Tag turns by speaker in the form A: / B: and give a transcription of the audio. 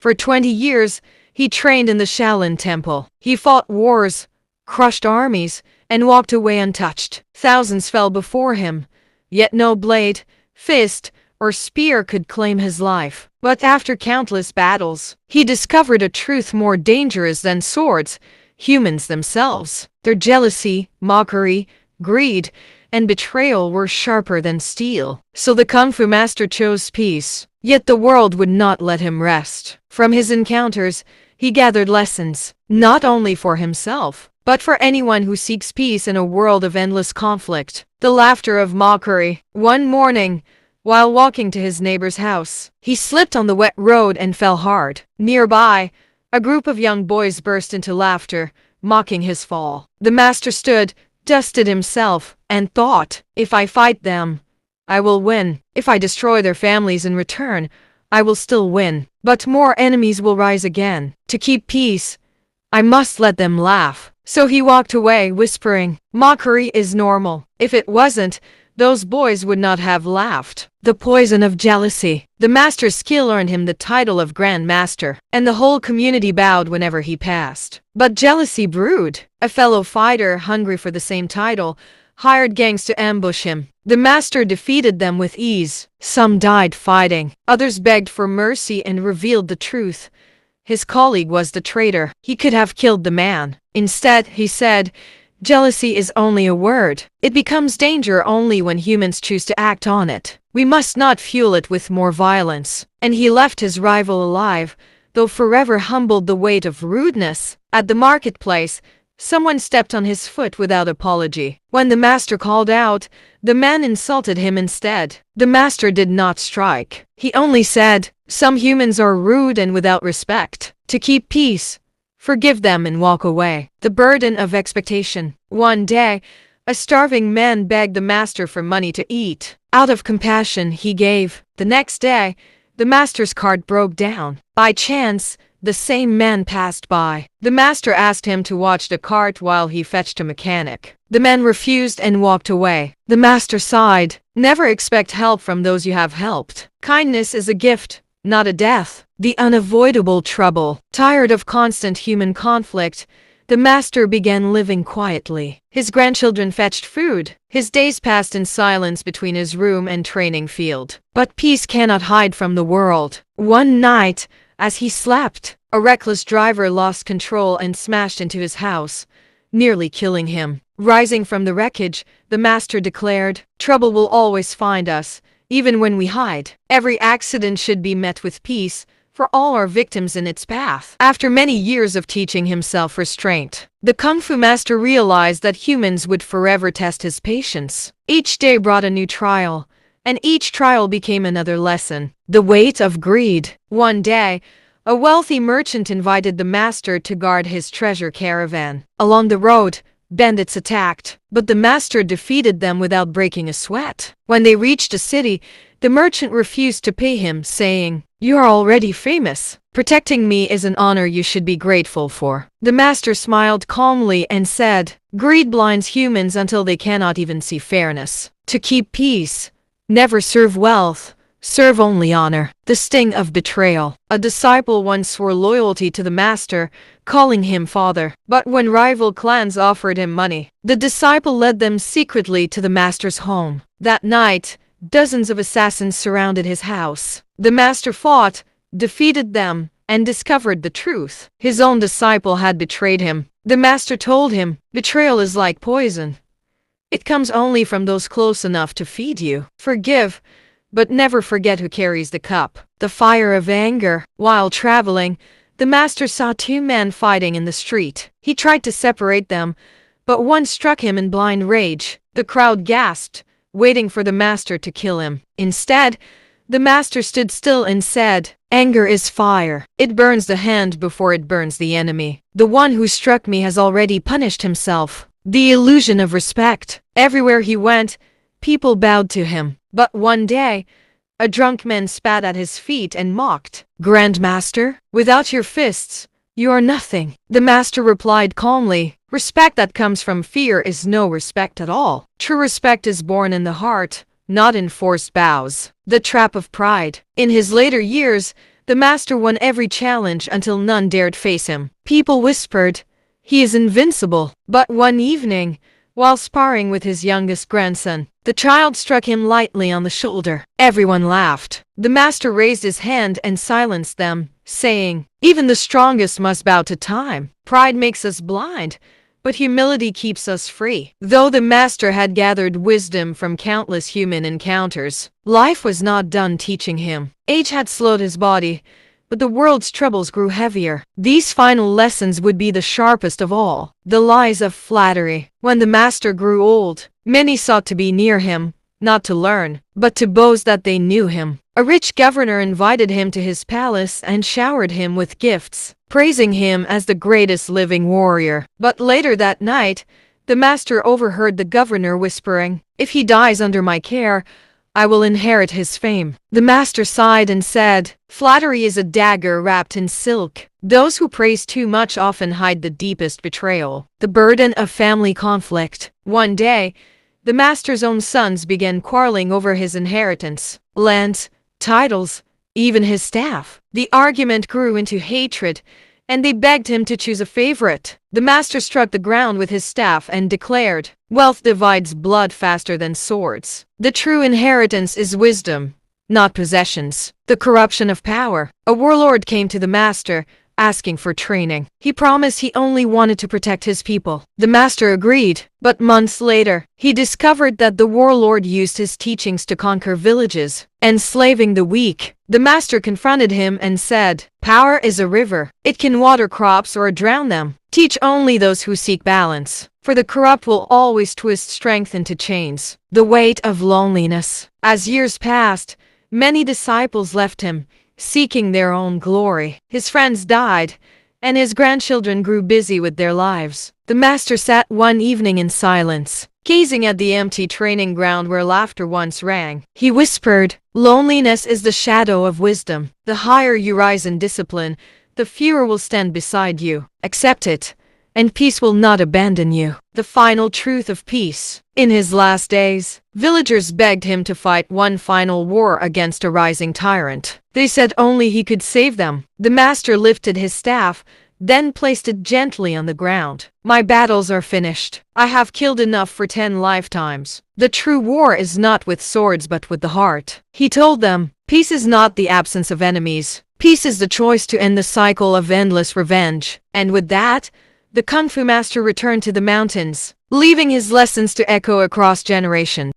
A: For 20 years, he trained in the Shaolin Temple. He fought wars, crushed armies, and walked away untouched. Thousands fell before him, yet no blade, fist, or spear could claim his life. But after countless battles, he discovered a truth more dangerous than swords: humans themselves. Their jealousy, mockery, greed, and betrayal were sharper than steel. So the Kung Fu Master chose peace, yet the world would not let him rest. From his encounters, he gathered lessons, not only for himself, but for anyone who seeks peace in a world of endless conflict. The laughter of mockery. One morning, while walking to his neighbor's house, he slipped on the wet road and fell hard. Nearby, a group of young boys burst into laughter, mocking his fall. The master stood, dusted himself, and thought, if I fight them, I will win. If I destroy their families in return, I will still win. But more enemies will rise again. To keep peace, I must let them laugh. So he walked away, whispering, mockery is normal. If it wasn't, those boys would not have laughed. The poison of jealousy. The master's skill earned him the title of Grand Master, and the whole community bowed whenever he passed. But jealousy brewed. A fellow fighter, hungry for the same title, hired gangs to ambush him. The master defeated them with ease. Some died fighting. Others begged for mercy and revealed the truth. His colleague was the traitor. He could have killed the man. Instead, he said, jealousy is only a word. It becomes danger only when humans choose to act on it. We must not fuel it with more violence. And he left his rival alive, though forever humbled the weight of rudeness. At the marketplace, someone stepped on his foot without apology. When the master called out, the man insulted him instead. The master did not strike. He only said, some humans are rude and without respect. To keep peace, forgive them and walk away. The burden of expectation. One day, a starving man begged the master for money to eat. Out of compassion, he gave. The next day, the master's cart broke down. By chance, the same man passed by. The master asked him to watch the cart while he fetched a mechanic. The man refused and walked away. The master sighed. Never expect help from those you have helped. Kindness is a gift, not a death. The unavoidable trouble. Tired of constant human conflict, the master began living quietly. His grandchildren fetched food. His days passed in silence between his room and training field. But peace cannot hide from the world. One night, as he slept, a reckless driver lost control and smashed into his house, nearly killing him. Rising from the wreckage, the master declared, trouble will always find us, even when we hide. Every accident should be met with peace, for all are victims in its path. After many years of teaching himself restraint, the Kung Fu Master realized that humans would forever test his patience. Each day brought a new trial, and each trial became another lesson. The weight of greed. One day, a wealthy merchant invited the master to guard his treasure caravan. Along the road, bandits attacked, but the master defeated them without breaking a sweat. When they reached a city, the merchant refused to pay him, saying, you are already famous. Protecting me is an honor you should be grateful for. The master smiled calmly and said, greed blinds humans until they cannot even see fairness. To keep peace, never serve wealth, serve only honor. The sting of betrayal. A disciple once swore loyalty to the master, calling him father. But when rival clans offered him money, the disciple led them secretly to the master's home. That night, dozens of assassins surrounded his house. The master fought, defeated them, and discovered the truth. His own disciple had betrayed him. The master told him, betrayal is like poison. It comes only from those close enough to feed you. Forgive, but never forget who carries the cup. The fire of anger. While traveling, the master saw two men fighting in the street. He tried to separate them, but one struck him in blind rage. The crowd gasped, waiting for the master to kill him. Instead, the master stood still and said, anger is fire. It burns the hand before it burns the enemy. The one who struck me has already punished himself. The illusion of respect. Everywhere he went, people bowed to him. But one day, a drunk man spat at his feet and mocked. Grand Master, without your fists, you are nothing. The master replied calmly, respect that comes from fear is no respect at all. True respect is born in the heart, not in forced bows. The trap of pride. In his later years, The master won every challenge until none dared face him. People whispered, "He is invincible." But one evening, while sparring with his youngest grandson, the child struck him lightly on the shoulder. Everyone laughed. The master raised his hand and silenced them, saying, "Even the strongest must bow to time. Pride makes us blind, but humility keeps us free." Though the master had gathered wisdom from countless human encounters, life was not done teaching him. Age had slowed his body, but the world's troubles grew heavier. These final lessons would be the sharpest of all. The lies of flattery. When the master grew old, many sought to be near him, not to learn, but to boast that they knew him. A rich governor invited him to his palace and showered him with gifts, praising him as the greatest living warrior. But later that night, the master overheard the governor whispering, "If he dies under my care, I will inherit his fame." The master sighed and said, "Flattery is a dagger wrapped in silk. Those who praise too much often hide the deepest betrayal." The burden of family conflict. One day, the master's own sons began quarreling over his inheritance, lands, titles, even his staff. The argument grew into hatred, and they begged him to choose a favorite. The master struck the ground with his staff and declared, "Wealth divides blood faster than swords. The true inheritance is wisdom, not possessions." The corruption of power. A warlord came to the master, asking for training. He promised he only wanted to protect his people. The master agreed, but months later, he discovered that the warlord used his teachings to conquer villages, enslaving the weak. The master confronted him and said, "Power is a river. It can water crops or drown them. Teach only those who seek balance, for the corrupt will always twist strength into chains." The weight of loneliness. As years passed, many disciples left him, seeking their own glory. His friends died, and his grandchildren grew busy with their lives. The master sat one evening in silence, gazing at the empty training ground where laughter once rang. He whispered, "Loneliness is the shadow of wisdom. The higher you rise in discipline, the fewer will stand beside you. Accept it, and peace will not abandon you." The final truth of peace. In his last days, villagers begged him to fight one final war against a rising tyrant. They said only he could save them. The master lifted his staff, then placed it gently on the ground. "My battles are finished. I have killed enough for 10 lifetimes. The true war is not with swords but with the heart." He told them, "Peace is not the absence of enemies. Peace is the choice to end the cycle of endless revenge." And with that, the Kung Fu Master returned to the mountains, leaving his lessons to echo across generations.